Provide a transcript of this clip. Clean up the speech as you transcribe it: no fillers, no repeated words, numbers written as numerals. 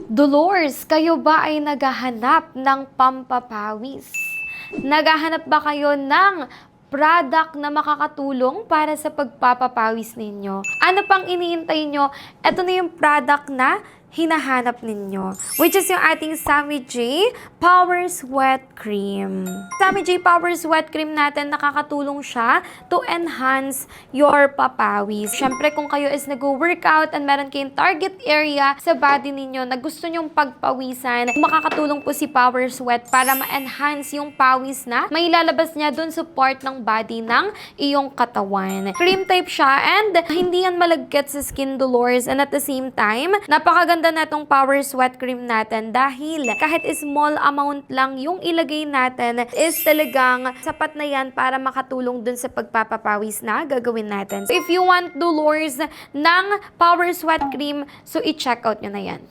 Dolores, kayo ba ay naghahanap ng pampapawis? Naghahanap ba kayo ng product na makakatulong para sa pagpapapawis ninyo? Ano pang iniintay nyo? Ito na yung product na hinahanap ninyo, which is yung ating Sammy J Power Sweat Cream. Sammy J Power Sweat Cream natin, nakakatulong siya to enhance your papawis. Syempre, kung kayo is nag-workout and meron kayong target area sa body ninyo na gusto nyong pagpawisan, makakatulong po si Power Sweat para ma-enhance yung pawis na may lalabas niya dun sa part ng body ng iyong katawan. Cream type siya and hindi yan malagkit sa skin, Dolores, and at the same time, napakaganda na itong Power Sweat Cream natin dahil kahit small amount lang yung ilagay natin is talagang sapat na yan para makatulong dun sa pagpapapawis na gagawin natin. So if you want, Dolores, ng Power Sweat Cream, so i-check out nyo na yan.